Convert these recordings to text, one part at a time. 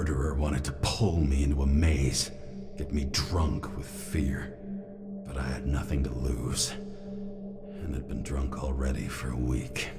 murderer wanted to pull me into a maze, get me drunk with fear. But I had nothing to lose, and had been drunk already for a week.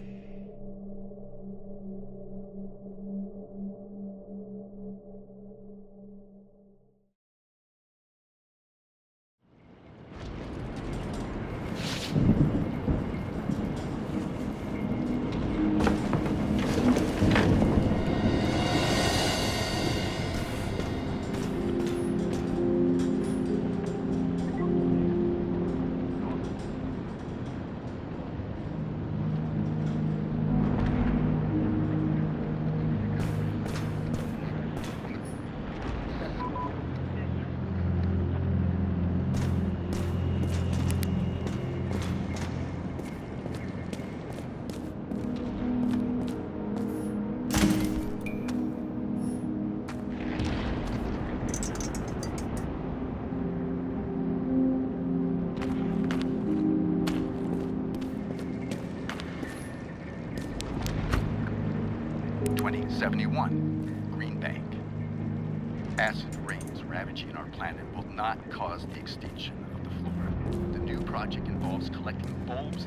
Green Bank. Acid rains ravaging our planet will not cause the extinction of the flora. The new project involves collecting bulbs.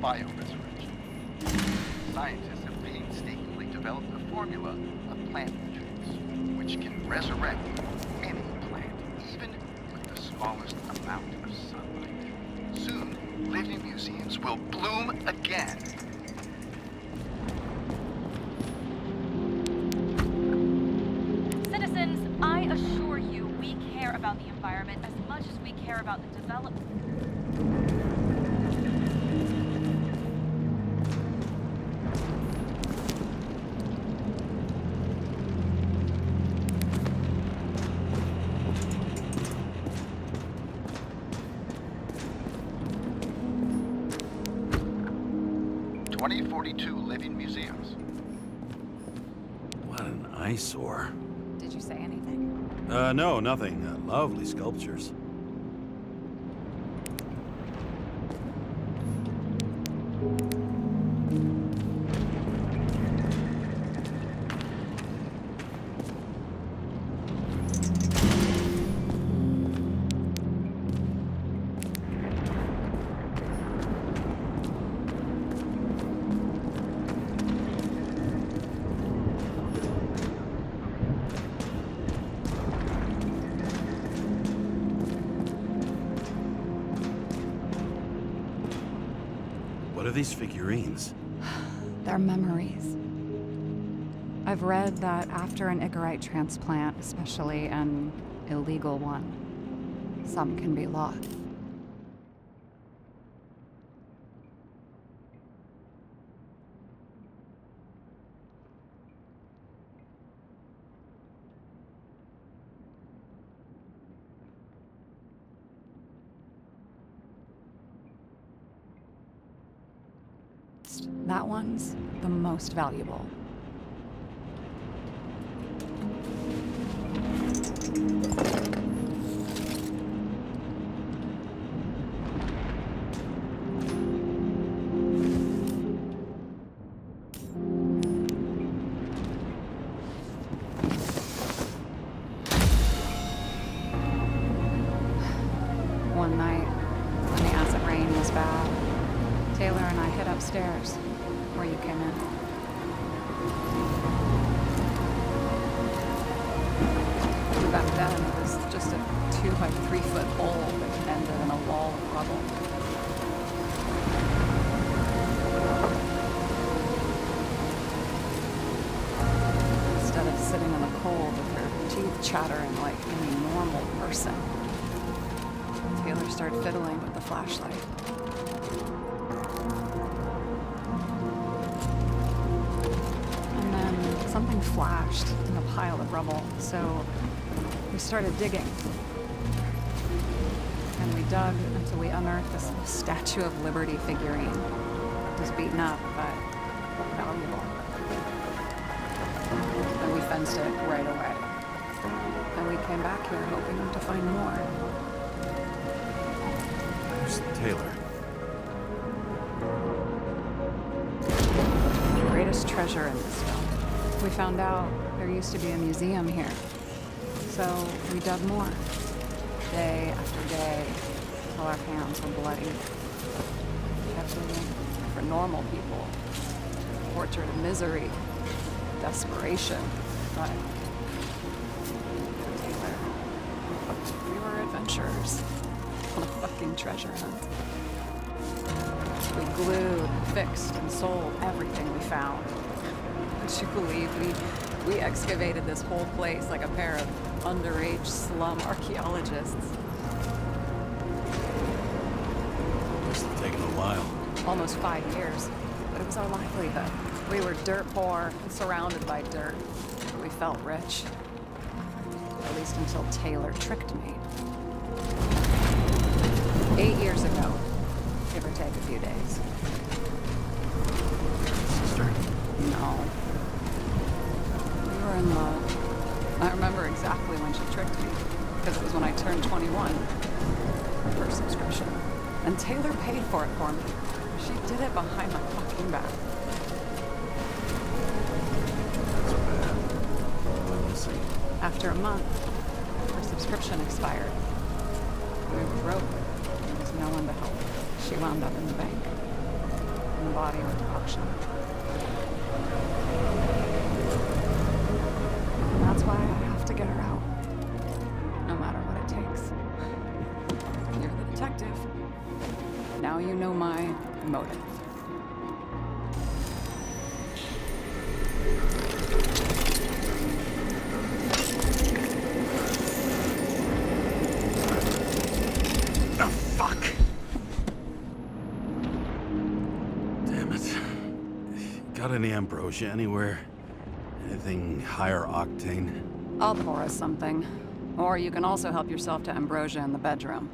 Bioresurrection. Scientists have painstakingly developed a formula of plant nutrients, which can resurrect any plant, even with the smallest amount of sunlight. Soon, living museums will bloom again. Citizens, I assure you, we care about the environment as much as we care about the development. 2042 living museums. What an eyesore. Did you say anything? No, nothing. Lovely sculptures. What are these figurines? They're memories. I've read that after an Icarite transplant, especially an illegal one, some can be lost. That one's the most valuable. One night, when the acid rain was bad, Taylor and I hid upstairs, where you came in. Back then, it was just a 2 by 3 foot hole that ended in a wall of rubble. Instead of sitting in the cold with her teeth chattering like any normal person, Taylor started fiddling with the flashlight. Something flashed in a pile of rubble, so we started digging. And we dug until we unearthed this Statue of Liberty figurine. It was beaten up, but valuable. And we fenced it right away. And we came back here hoping to find more. Where's Taylor? The greatest treasure in this film. We found out there used to be a museum here. So we dug more. Day after day, till our hands were bloody. We kept digging for normal people. Portrait of misery, desperation, but for Taylor, we were adventurers on a fucking treasure hunt. We glued, fixed, and sold everything we found. Would you believe we excavated this whole place like a pair of underage slum archaeologists? Must have taken a while. Almost 5 years, but it was our livelihood. We were dirt poor and surrounded by dirt, but we felt rich. At least until Taylor tricked me. 8 years ago, give or take a few days. Sister? No. We were in love. I remember exactly when she tricked me, because it was when I turned 21. Her first subscription. And Taylor paid for it for me. She did it behind my fucking back. That's bad. Well, listen. After a month, her subscription expired. We were broke. There was no one to help. She wound up in the bank. And the body was auction. And that's why I have to get her out. No matter what it takes. You're the detective. Now you know my motive. Oh, fuck! Damn it. Got any ambrosia anywhere? Anything higher octane? I'll pour us something. Or you can also help yourself to ambrosia in the bedroom.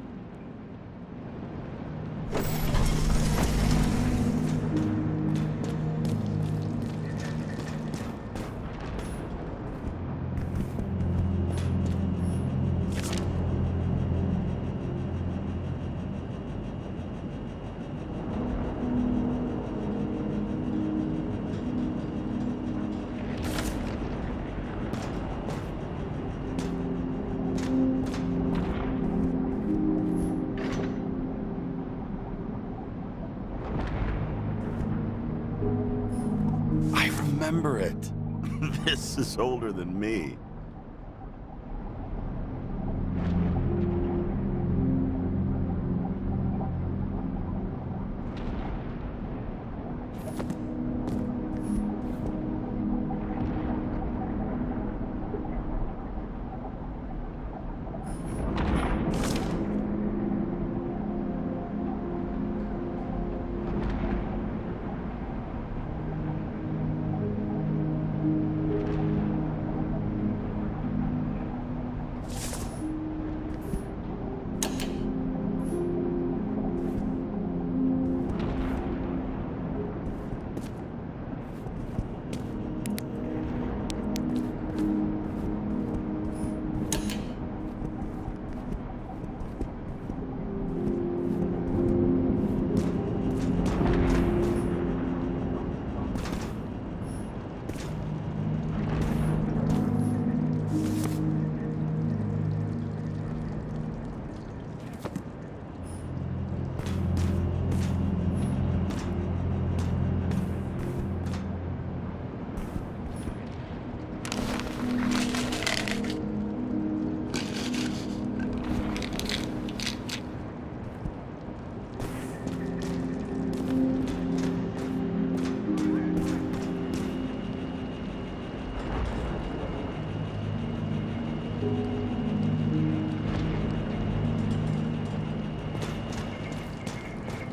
Remember it. This is older than me.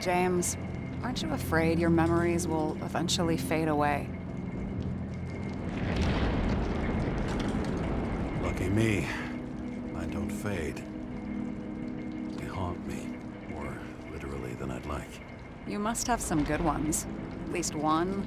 James, aren't you afraid your memories will eventually fade away? Lucky me. Mine don't fade. They haunt me. I'd like. You must have some good ones. At least one.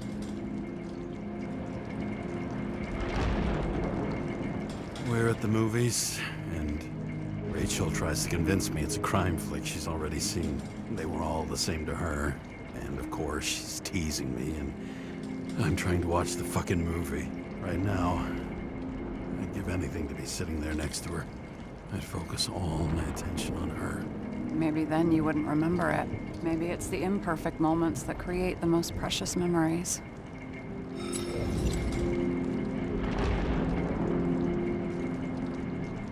We're at the movies, and Rachel tries to convince me it's a crime flick she's already seen. They were all the same to her. And of course, she's teasing me, and I'm trying to watch the fucking movie. Right now, I'd give anything to be sitting there next to her. I'd focus all my attention on her. Maybe then you wouldn't remember it. Maybe it's the imperfect moments that create the most precious memories.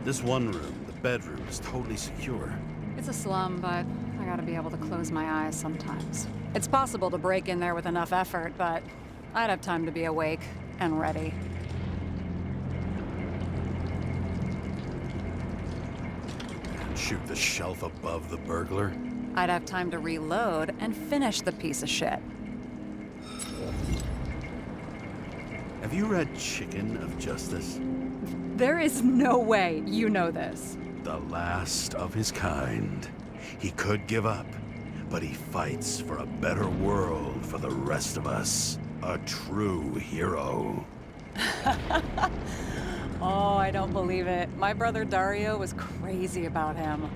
This one room, the bedroom, is totally secure. It's a slum, but I gotta be able to close my eyes sometimes. It's possible to break in there with enough effort, but I'd have time to be awake and ready. Shoot the shelf above the burglar. I'd have time to reload and finish the piece of shit. Have you read Chicken of Justice? There is no way you know this. The last of his kind. He could give up, but he fights for a better world for the rest of us. A true hero. Oh, I don't believe it. My brother Dario was crazy about him.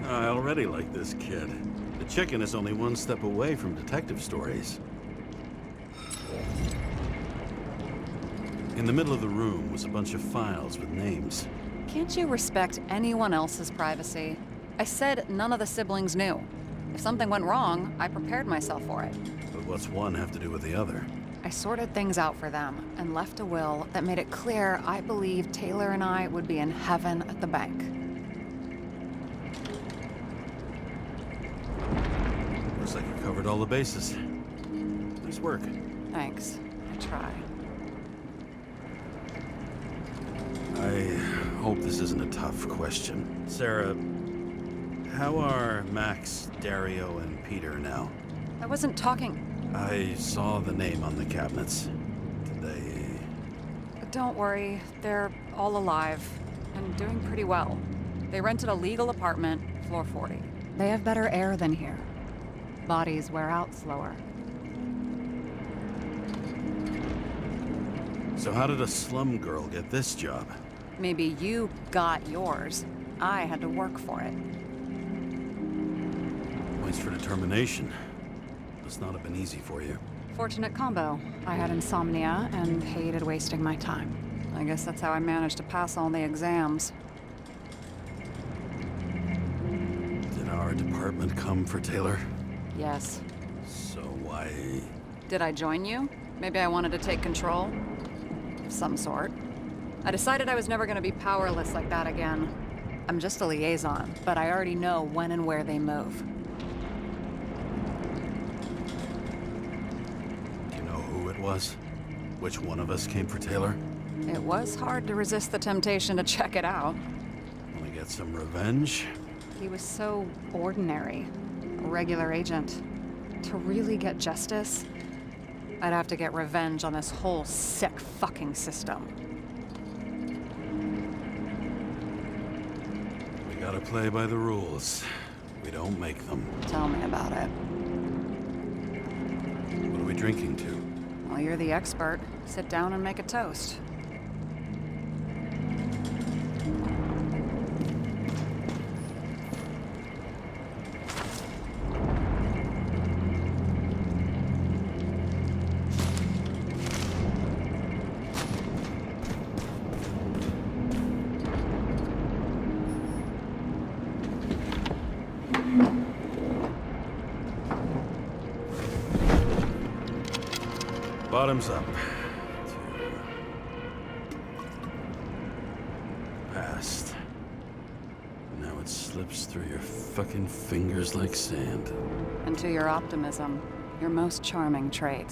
I already like this kid. The Chicken is only one step away from detective stories. In the middle of the room was a bunch of files with names. Can't you respect anyone else's privacy? I said none of the siblings knew. If something went wrong, I prepared myself for it. But what's one have to do with the other? I sorted things out for them and left a will that made it clear I believed Taylor and I would be in heaven at the bank. Looks like you covered all the bases. Nice work. Thanks. I try. I hope this isn't a tough question. Sarah, how are Max, Dario, and Peter now? I wasn't talking. I saw the name on the cabinets. Did they... Don't worry, they're all alive and doing pretty well. They rented a legal apartment, floor 40. They have better air than here. Bodies wear out slower. So how did a slum girl get this job? Maybe you got yours. I had to work for it. Points for determination. Must not have been easy for you. Fortunate combo. I had insomnia and hated wasting my time. I guess that's how I managed to pass all the exams. Did our department come for Taylor? Yes. So why... Did I join you? Maybe I wanted to take control? Of some sort. I decided I was never going to be powerless like that again. I'm just a liaison, but I already know when and where they move. Do you know who it was? Which one of us came for Taylor? It was hard to resist the temptation to check it out. Want to get some revenge? He was so ordinary. A regular agent. To really get justice, I'd have to get revenge on this whole sick fucking system. We gotta play by the rules. We don't make them. Tell me about it. What are we drinking to? Well, you're the expert. Sit down and make a toast. Bottoms up. Past. Now it slips through your fucking fingers like sand. And to your optimism, your most charming trait.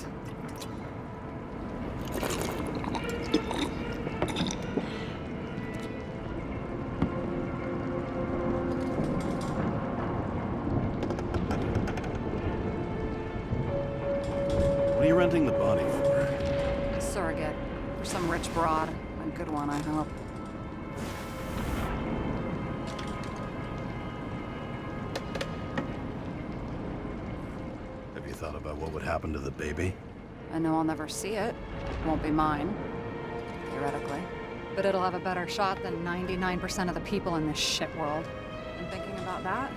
What are you renting the body for? A surrogate. For some rich broad. A good one, I hope. About what would happen to the baby? I know I'll never see it. Won't be mine, theoretically. But it'll have a better shot than 99% of the people in this shit world. And thinking about that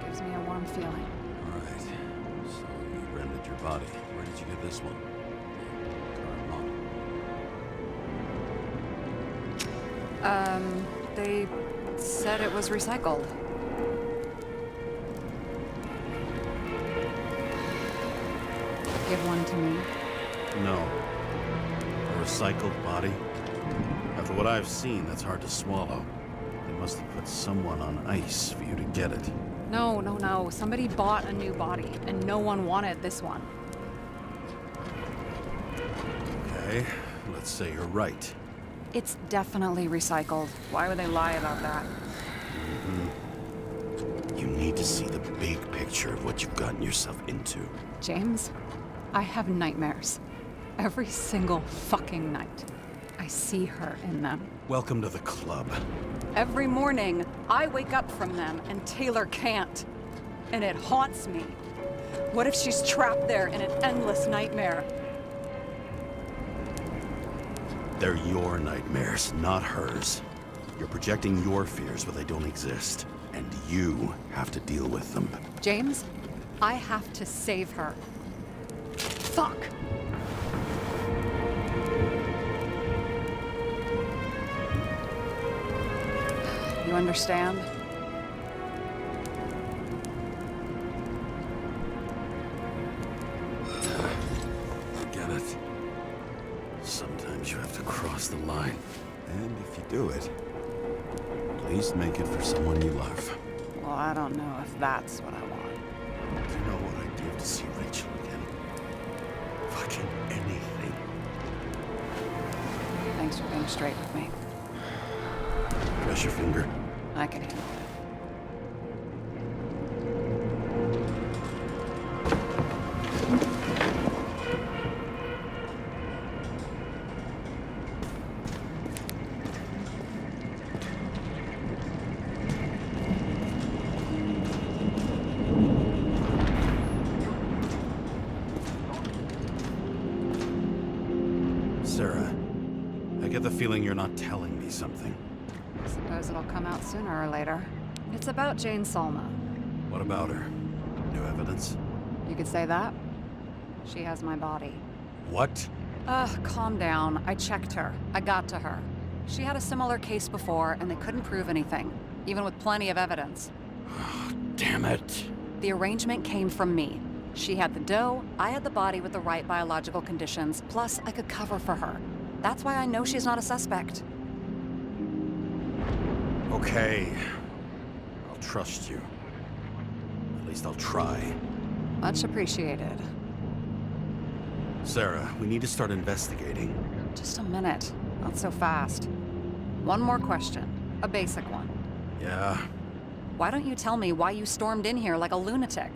gives me a warm feeling. All right. So you rented your body. Where did you get this one? Car mom. They said it was recycled. Give one to me. No. A recycled body? After what I've seen, that's hard to swallow. They must have put someone on ice for you to get it. No. Somebody bought a new body, and no one wanted this one. Okay, let's say you're right. It's definitely recycled. Why would they lie about that? You need to see the big picture of what you've gotten yourself into. James, I have nightmares. Every single fucking night. I see her in them. Welcome to the club. Every morning, I wake up from them and Taylor can't. And it haunts me. What if she's trapped there in an endless nightmare? They're your nightmares, not hers. You're projecting your fears, but they don't exist. And you have to deal with them. James, I have to save her. Fuck! You understand? I get it. Sometimes you have to cross the line. And if you do it, at least make it for someone you love. Well, I don't know if that's what I want. Do you know what I'd give to see Rachel again? Fucking anything. Thanks for being straight with me. Press your finger. I can handle it. Sarah, I get the feeling you're not telling me something. I suppose it'll come out sooner or later. It's about Jane Salma. What about her? New evidence? You could say that. She has my body. What? Calm down. I checked her. I got to her. She had a similar case before, and they couldn't prove anything, even with plenty of evidence. Damn it. The arrangement came from me. She had the dough, I had the body with the right biological conditions, plus I could cover for her. That's why I know she's not a suspect. Okay. I'll trust you. At least I'll try. Much appreciated. Sarah, we need to start investigating. Just a minute. Not so fast. One more question. A basic one. Yeah, Why don't you tell me why you stormed in here like a lunatic?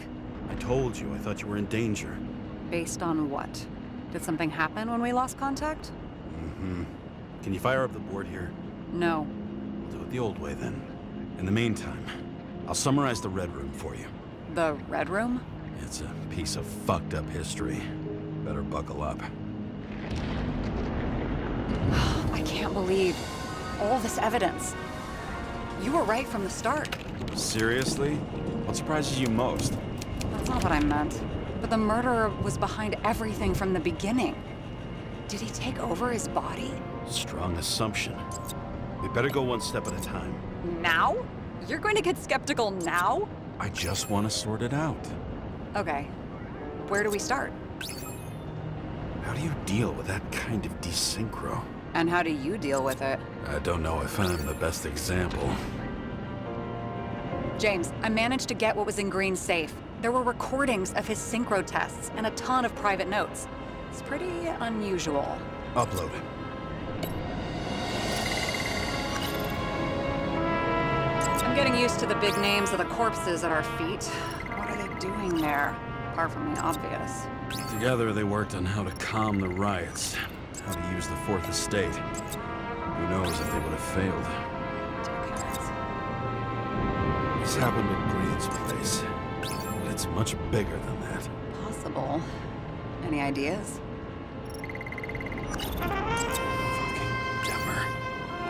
I told you. I thought you were in danger. Based on what? Did something happen when we lost contact? Can you fire up the board here? No. We'll do it the old way then. In the meantime, I'll summarize the Red Room for you. The Red Room? It's a piece of fucked up history. Better buckle up. I can't believe all this evidence. You were right from the start. Seriously? What surprises you most? That's not what I meant. But the murderer was behind everything from the beginning. Did he take over his body? Strong assumption. We better go one step at a time. Now? You're going to get skeptical now? I just want to sort it out. Okay. Where do we start? How do you deal with that kind of desynchro? And how do you deal with it? I don't know if I'm the best example. James, I managed to get what was in Green's safe. There were recordings of his synchro tests and a ton of private notes. It's pretty unusual. Upload it. I'm getting used to the big names of the corpses at our feet. What are they doing there? Apart from the obvious. Together they worked on how to calm the riots, how to use the Fourth Estate. Who knows if they would have failed. This happened at Green's place, but it's much bigger than that. possible. Any ideas? Fucking Demmer.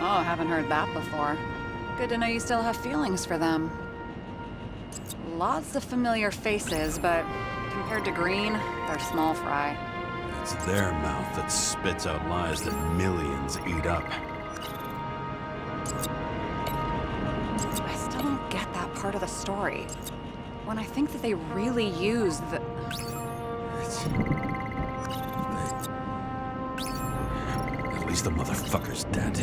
Oh, haven't heard that before. Good to know you still have feelings for them. Lots of familiar faces, but compared to Green, they're small fry. It's their mouth that spits out lies that millions eat up. I still don't get that part of the story. When I think that they really use the... At least the motherfucker's dead.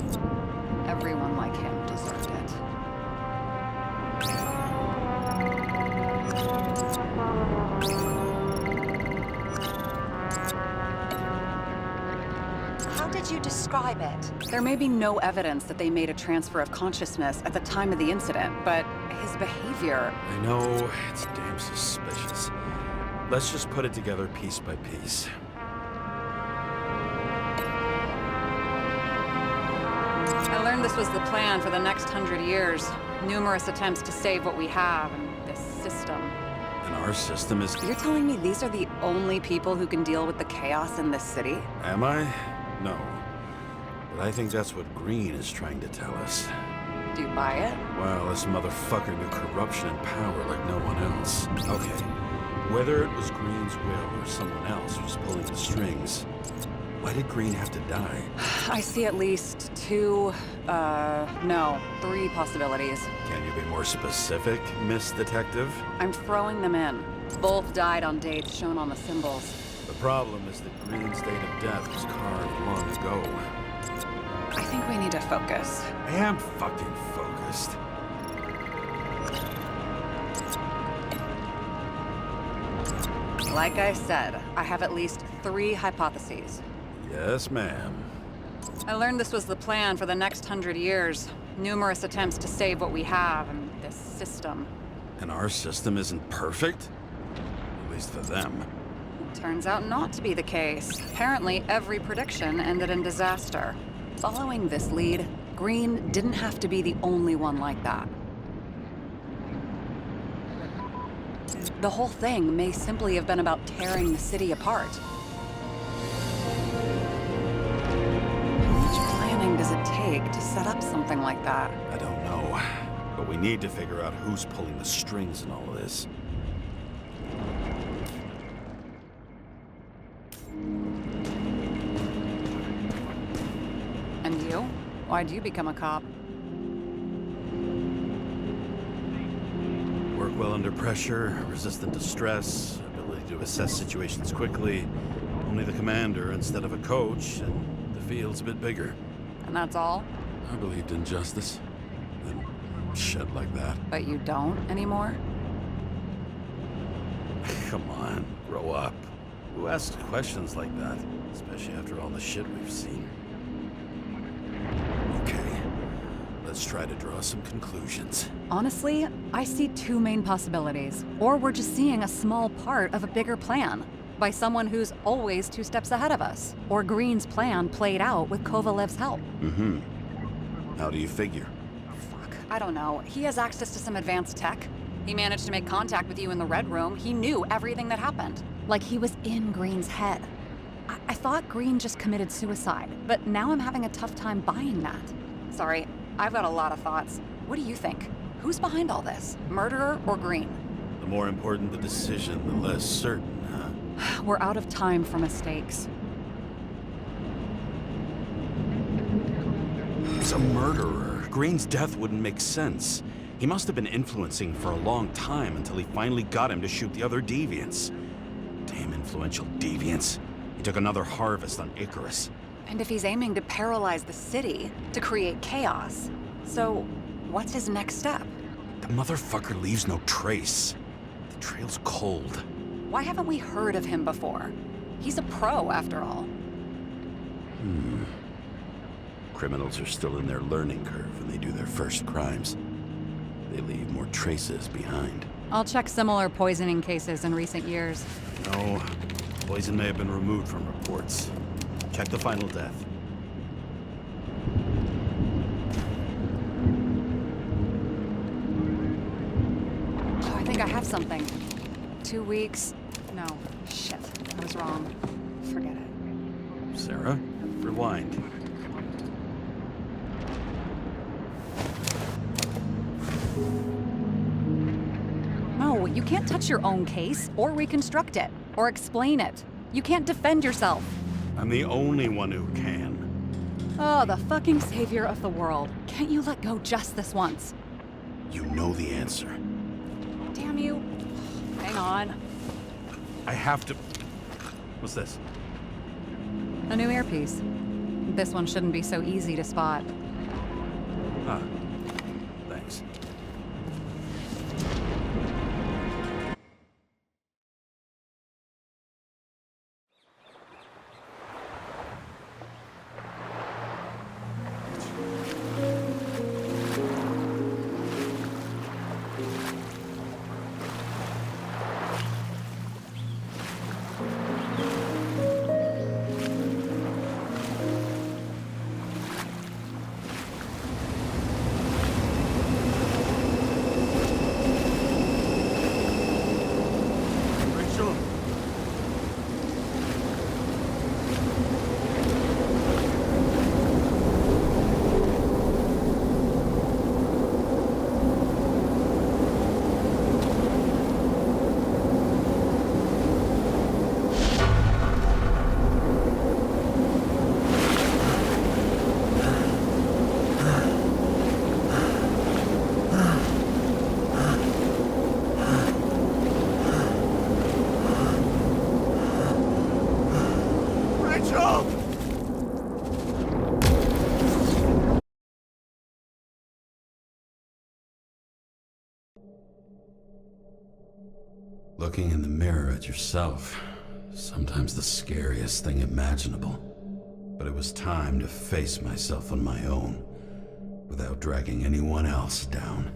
Everyone like him deserved it. How did you describe it? There may be no evidence that they made a transfer of consciousness at the time of the incident, but his behavior... I know, it's damn suspicious. Let's just put it together piece by piece. I learned this was the plan for the next 100 years. Numerous attempts to save what we have and this system. And our system is... You're telling me these are the only people who can deal with the chaos in this city? Am I? No. But I think that's what Green is trying to tell us. Do you buy it? Well, this motherfucker knew corruption and power like no one else. Okay, whether it was Green's will or someone else was pulling the strings, why did Green have to die? I see at least three possibilities. Can you be more specific, Miss Detective? I'm throwing them in. Both died on dates shown on the symbols. The problem is that Green's date of death was carved long ago. I think we need to focus. I am fucking focused. Like I said, I have at least 3 hypotheses. Yes, ma'am. I learned this was the plan for the next 100 years. Numerous attempts to save what we have and this system. And our system isn't perfect? At least for them. Turns out not to be the case. Apparently, every prediction ended in disaster. Following this lead, Green didn't have to be the only one like that. The whole thing may simply have been about tearing the city apart. How much planning does it take to set up something like that? I don't know. But we need to figure out who's pulling the strings in all of this. And you? Why'd you become a cop? Work well under pressure, resistant to stress, ability to assess situations quickly. Only the commander instead of a coach, and the field's a bit bigger. And that's all? I believed in justice. And shit like that. But you don't anymore? Come on, grow up. Who asks questions like that? Especially after all the shit we've seen. Okay, let's try to draw some conclusions. Honestly, I see 2 main possibilities. Or we're just seeing a small part of a bigger plan by someone who's always 2 steps ahead of us. Or Green's plan played out with Kovalev's help. Mm-hmm. How do you figure? Fuck, I don't know. He has access to some advanced tech. He managed to make contact with you in the Red Room. He knew everything that happened. Like he was in Green's head. I thought Green just committed suicide, but now I'm having a tough time buying that. Sorry, I've got a lot of thoughts. What do you think? Who's behind all this? Murderer or Green? The more important the decision, the less certain, huh? We're out of time for mistakes. He's a murderer. Green's death wouldn't make sense. He must have been influencing for a long time until he finally got him to shoot the other deviants. Damn influential deviants. He took another harvest on Icarus. And if he's aiming to paralyze the city, to create chaos, so what's his next step? The motherfucker leaves no trace. The trail's cold. Why haven't we heard of him before? He's a pro, after all. Criminals are still in their learning curve when they do their first crimes. They leave more traces behind. I'll check similar poisoning cases in recent years. No, poison may have been removed from reports. Check the final death. Oh, I think I have something. 2 weeks, No. Shit. I was wrong. Forget it. Sarah, rewind. No, you can't touch your own case, or reconstruct it, or explain it. You can't defend yourself. I'm the only one who can. Oh, the fucking savior of the world. Can't you let go just this once? You know the answer. Damn you. Hang on. I have to... What's this? A new earpiece. This one shouldn't be so easy to spot. Huh. Thanks. Rachel? Rachel! Looking in the mirror at yourself, sometimes the scariest thing imaginable. But it was time to face myself on my own, without dragging anyone else down.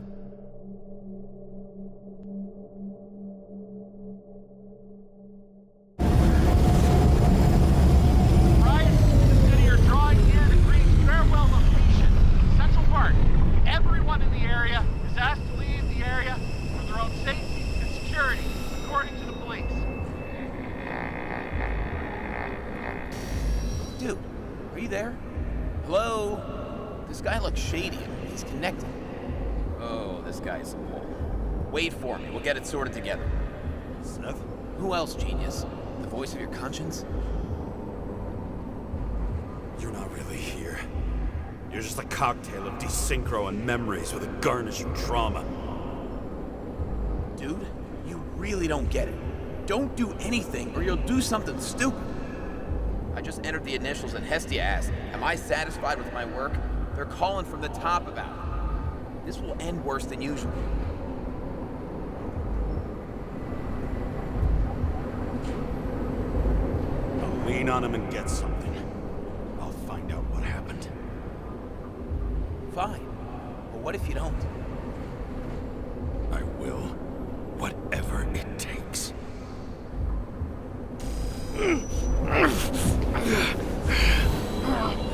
Right? Consider your drawing here the green farewell location. Central Park. Everyone in the area is asked to leave the area for their own safety and security, according to the police. Dude, are you there? Hello? This guy looks shady. He's connected. Oh, this guy's a hole. Wait for me. We'll get it sorted together. Seth? Who else, genius? The voice of your conscience? You're not really here. You're just a cocktail of desynchro and memories with a garnish of trauma. Dude, you really don't get it. Don't do anything or you'll do something stupid. I just entered the initials and Hestia asked, am I satisfied with my work? They're calling from the top about it. This will end worse than usual. I'll lean on him and get something. I'll find out what happened. Fine. But what if you don't? I will. Whatever it takes.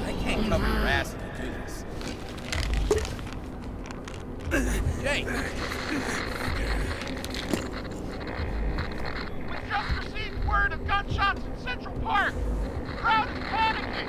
I can't cover your ass if you do this. Jay! We just received word of gunshots in Central Park. The crowd is panicking.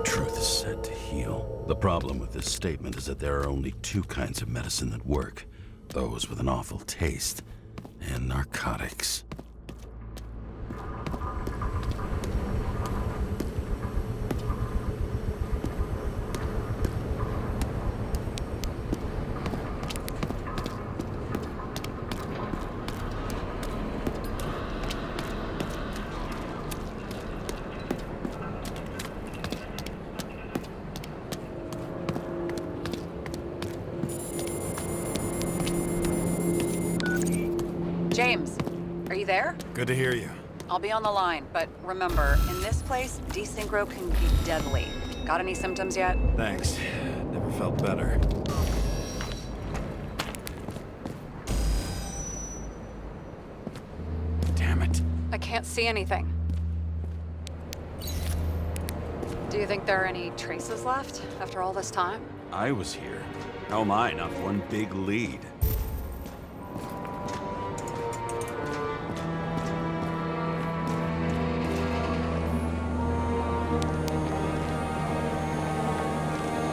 Truth is said to heal. The problem with this statement is that there are only two kinds of medicine that work. Those with an awful taste, and narcotics. James, are you there? Good to hear you. I'll be on the line, but remember, in this place, desynchro can be deadly. Got any symptoms yet? Thanks. Never felt better. can't see anything. Do you think there are any traces left after all this time? I was here. How am I not one big lead?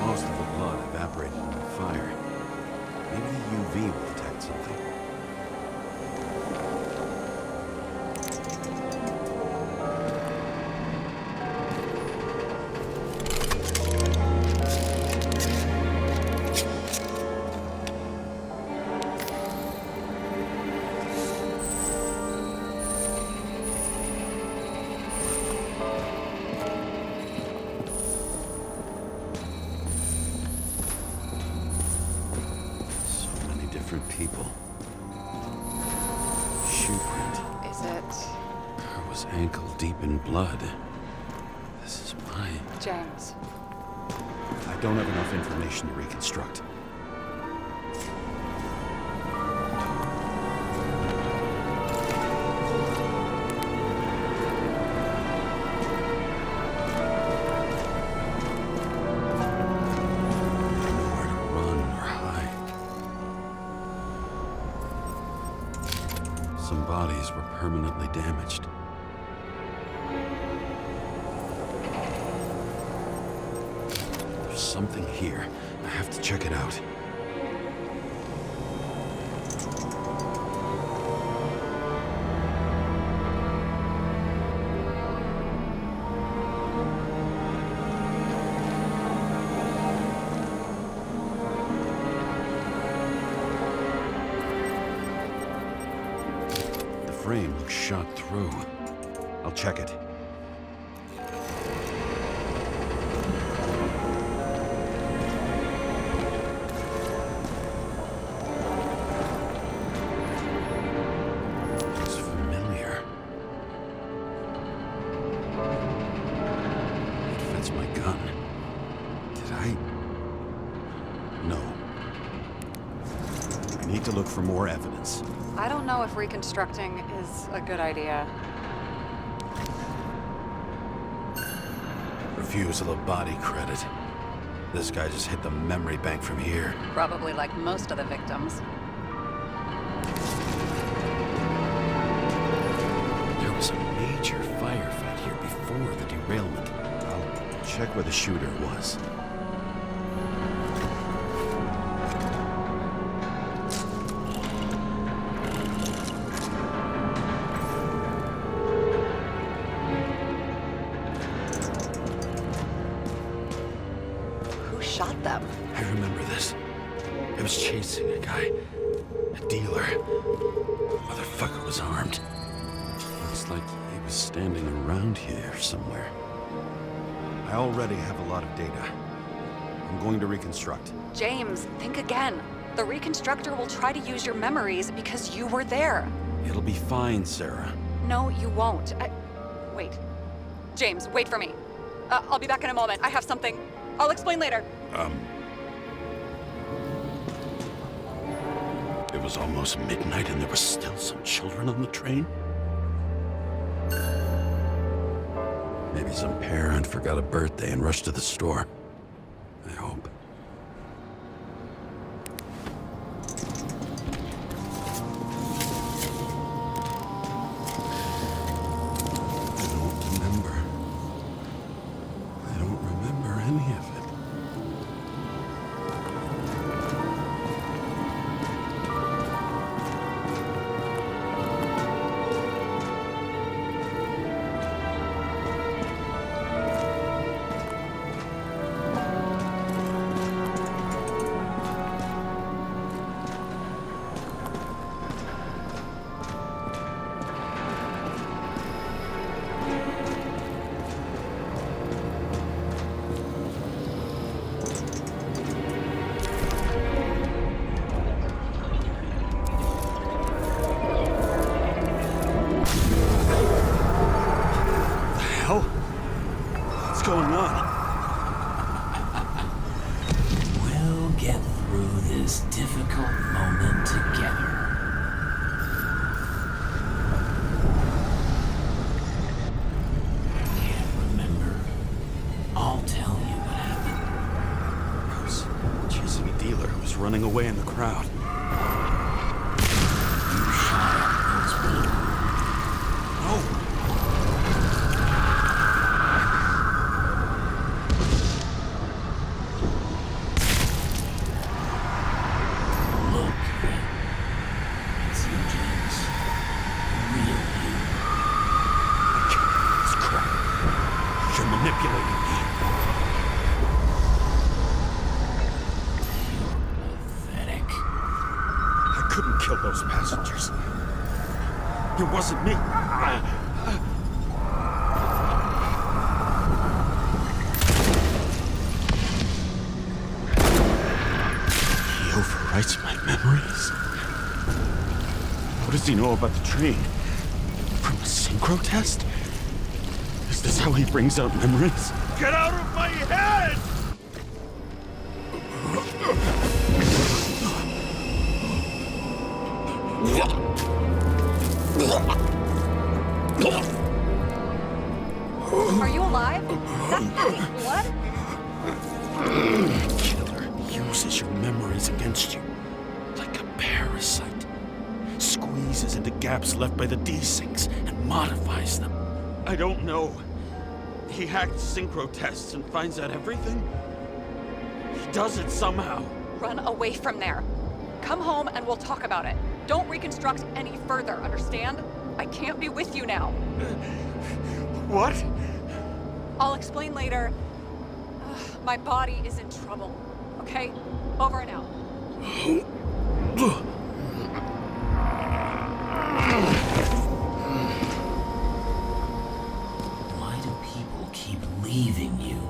Most of the blood evaporated in the fire. Maybe the UV will detect something. People. Shoe print. Is it... I was ankle deep in blood. This is my... James? I don't have enough information to reconstruct. Some bodies were permanently damaged. There's something here. I have to check it out. The frame looks shot through. I'll check it. Looks familiar. It fits my gun. Did I? No. I need to look for more evidence. I don't know if reconstructing is a good idea. Refusal of body credit. This guy just hit the memory bank from here. Probably like most of the victims. There was a major firefight here before the derailment. I'll check where the shooter was. Shot them. I remember this. I was chasing a guy. A dealer. The motherfucker was armed. Looks like he was standing around here somewhere. I already have a lot of data. I'm going to reconstruct. James, think again. The reconstructor will try to use your memories because you were there. It'll be fine, Sarah. No, you won't. Wait. James, wait for me. I'll be back in a moment. I have something. I'll explain later. It was almost midnight and there were still some children on the train? Maybe some parent forgot a birthday and rushed to the store. I hope. I don't remember any of it. What's going on? We'll get through this difficult moment together. chasing a dealer who was running away in the crowd. You shot at those people. No! Look, it's you, James. Real you. I can't believe this crap. You're manipulating me. Pathetic. I couldn't kill those passengers. It wasn't me. He overwrites my memories? What does he know about the train? From a synchro test? Is this how he brings out memories? Get out of my head! Are you alive? That's blood? Killer uses your memories against you. Like a parasite. Squeezes into gaps left by the D-Syncs and modifies them. I don't know. He hacked synchro tests and finds out everything? He does it somehow. Run away from there. Come home and we'll talk about it. Don't reconstruct any further, understand? I can't be with you now. What? I'll explain later. My body is in trouble. Okay? Over and out. Why do people keep leaving you?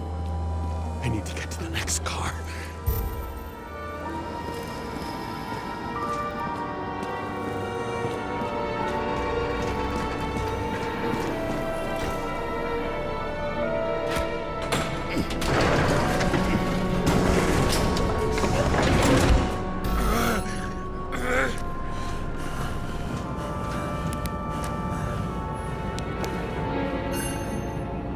I need to get to the next car.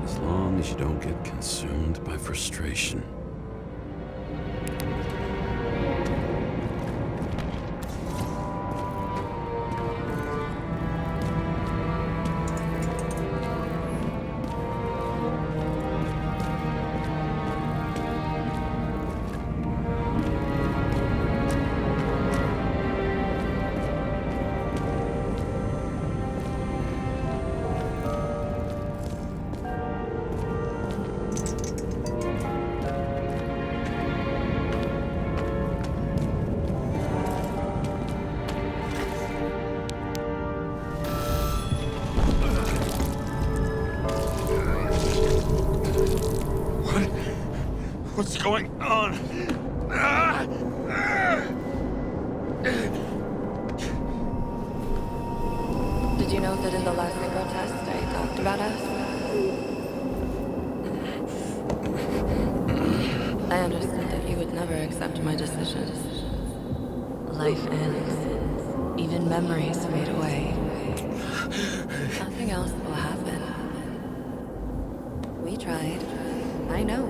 As long as you don't get consumed by frustration. What's going on? Did you know that in the last synchro test I talked about us? I understood that you would never accept my decisions. Life ends. Even memories fade away. Nothing else will happen. We tried. I know.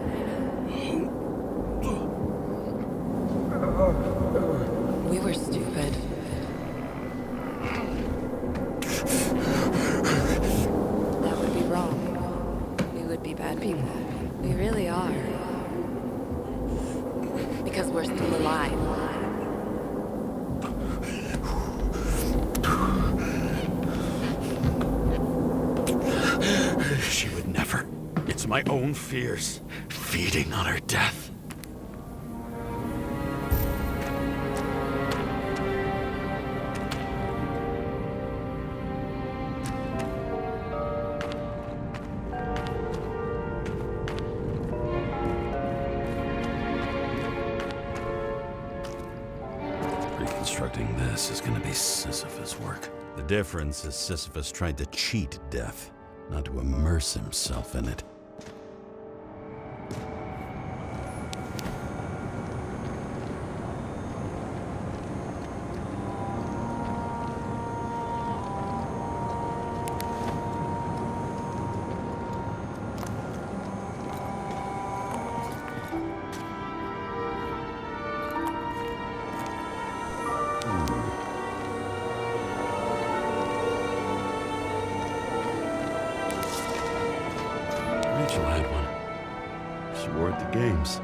We were stupid. That would be wrong. We would be bad people. We really are. Because we're still alive. She would never. It's my own fears, feeding on her death. Reconstructing this is gonna be Sisyphus' work. The difference is Sisyphus tried to cheat death, not to immerse himself in it. your games.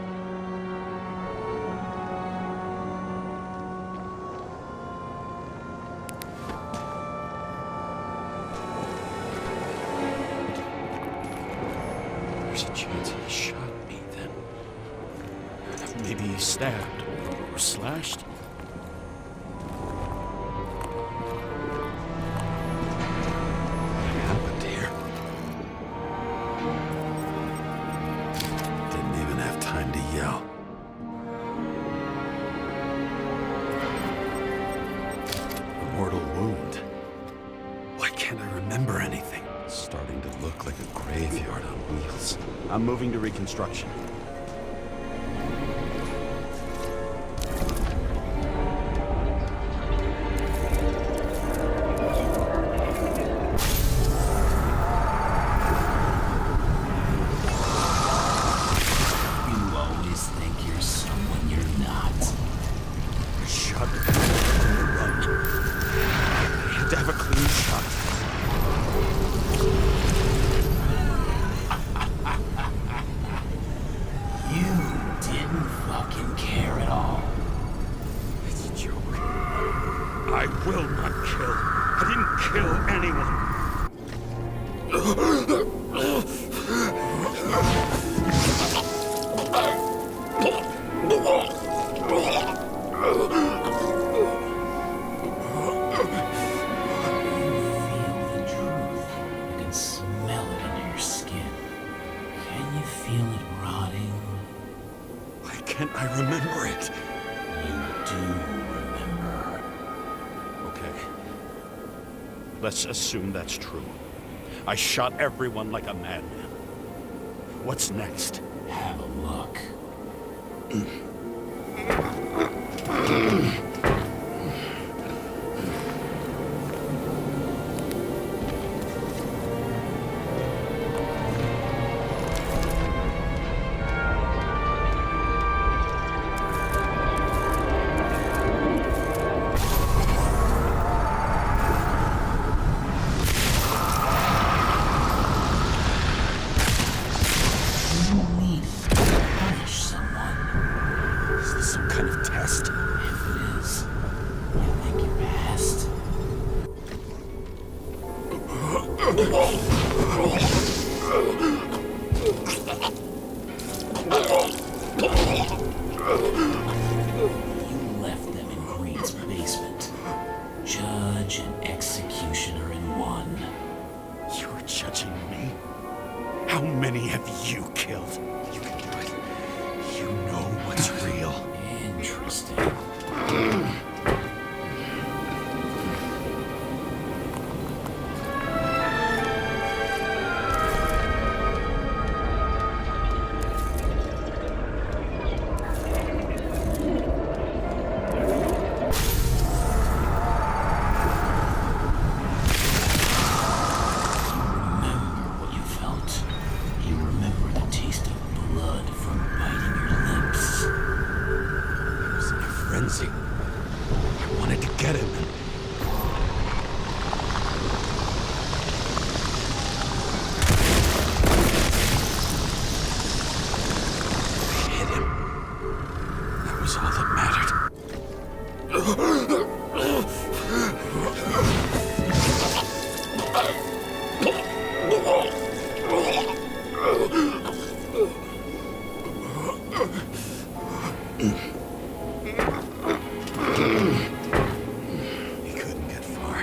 There's a chance he shot me then. Maybe he stabbed or slashed. What happened here? Didn't even have time to yell. A mortal wound. Why can't I remember anything? It's starting to look like a graveyard on wheels. I'm moving to reconstruction. You always think you're someone you're not. Shot on the run. I had to have a clean shot. You didn't fucking care at all. It's a joke. I will not kill. I didn't kill anyone. Feel the truth. You can smell it under your skin. Can you feel it rotting? Why can't I remember it? You do remember. Okay. Let's assume that's true. I shot everyone like a madman. What's next? Have a look. You need to punish someone. Is this some kind of test? If it is, you think you passed? You left them in Green's basement. Judge and executioner in one. You're judging me? How many have you killed? You can do it. You know what's real. Interesting. Remember what you felt. You remember the taste of blood from biting your lips. I was in a frenzy. I wanted to get him. I hit him. That was all that mattered. He couldn't get far.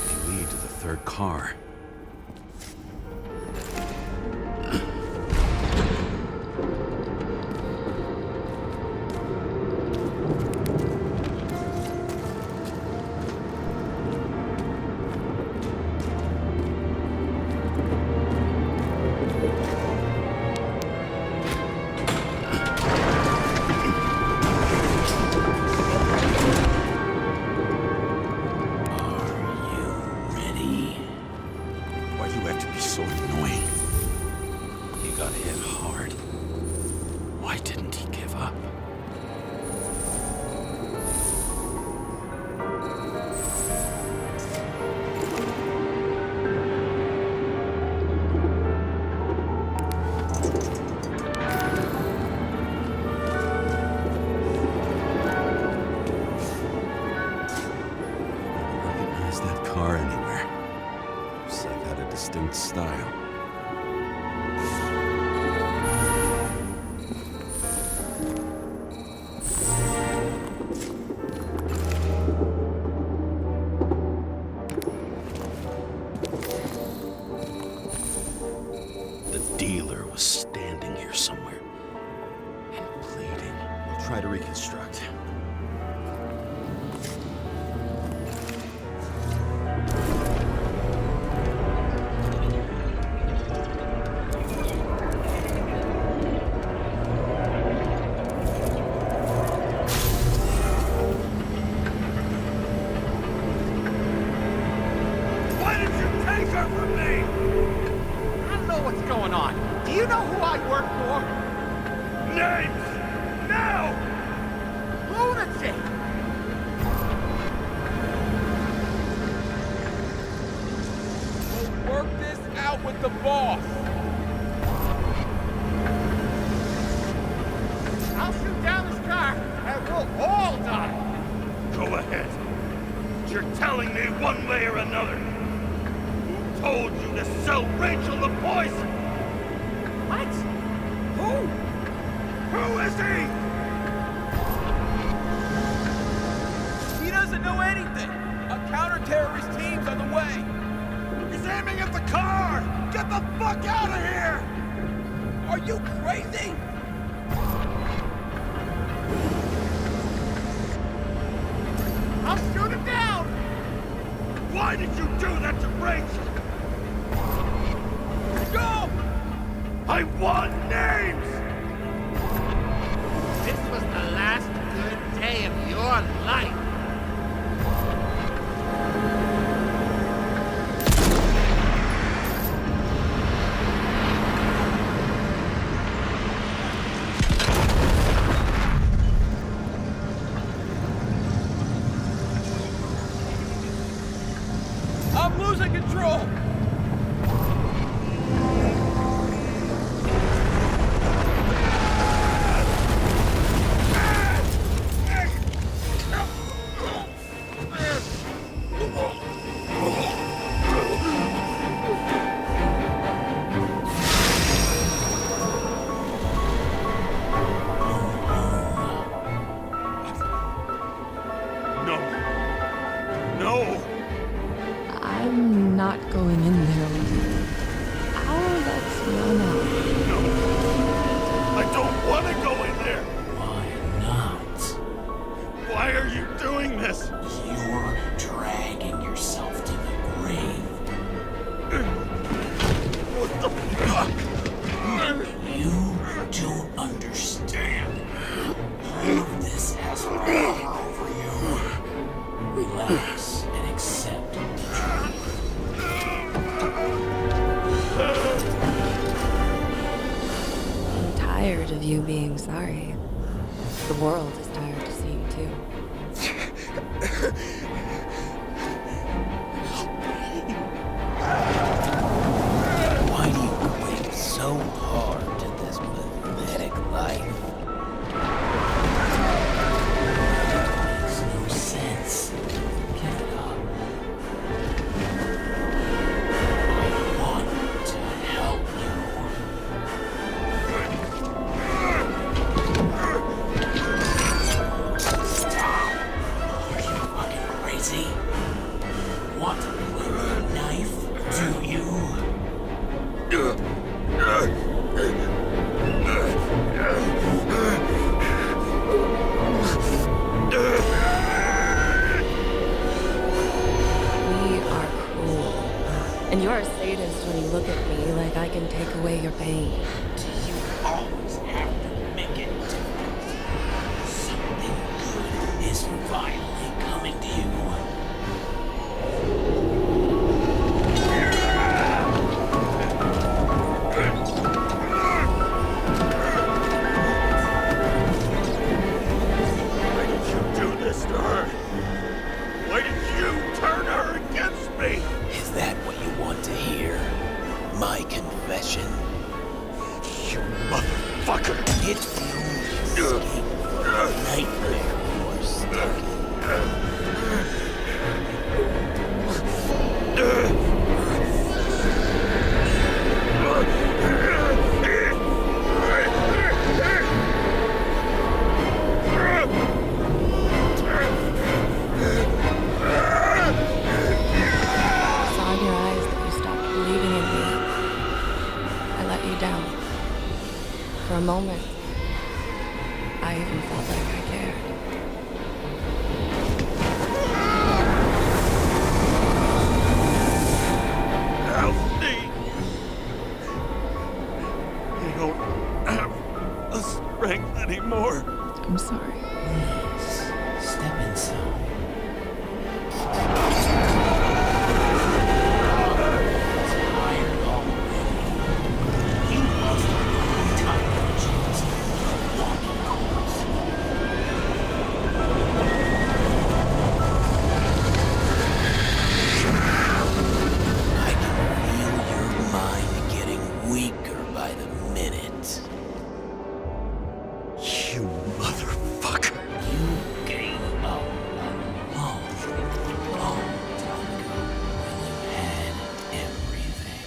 They lead to the third car. in style. The dealer was standing here somewhere and bleeding. We'll try to reconstruct. Why did you take her from me? I don't know what's going on. Do you know who I work for? Names! Now! Lunatic! We'll work this out with the boss. I'll shoot down this car and we'll all die. Go ahead. You're telling me one way or another. Who told you to sell Rachel the poison? What? Who? Who is he? He doesn't know anything. A counter-terrorist team's on the way. He's aiming at the car! Get the fuck out of here! Are you crazy? I'll shoot him down! Why did you do that to Rachel? Go! I want names! This was the last good day of your life. I'm losing control! No. No! I'm not going in there with you. I'll let you know. No! I don't want to go in there! Why not? Why are you doing this? You're dragging yourself to the grave. What the fuck? You don't understand. All of this has power over you. Relax and accept the truth. I'm tired of you being sorry. The world is tired to see you too. Why do you cling so hard to this pathetic life? Makes no sense. Give it up. I want to help you. Stop. Are you fucking crazy? I'm sorry. Please, step inside. Tired already. He lost a long time chance of walking course. I can feel your mind getting weaker by the minute. You motherfucker. You gave up a long time ago when you had everything.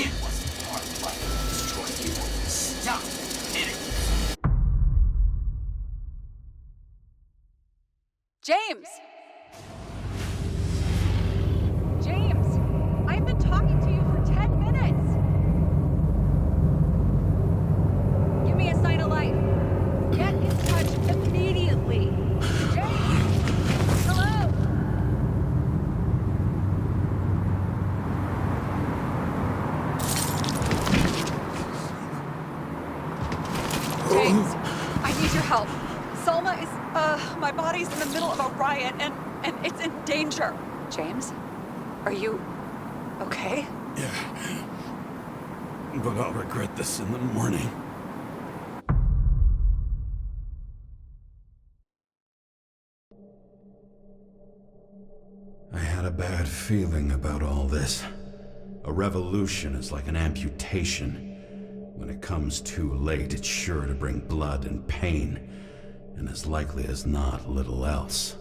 It wasn't part of life to destroy you. Stop it. James! James! I've been talking to you for 10 minutes! Give me a sign of life. Get in touch immediately. James! Hello? James, I need your help. Selma is, my body's in the middle of a riot and it's in danger. James, are you okay? Yeah. But I'll regret this in the morning. I had a bad feeling about all this. A revolution is like an amputation. When it comes too late, it's sure to bring blood and pain, and as likely as not, little else.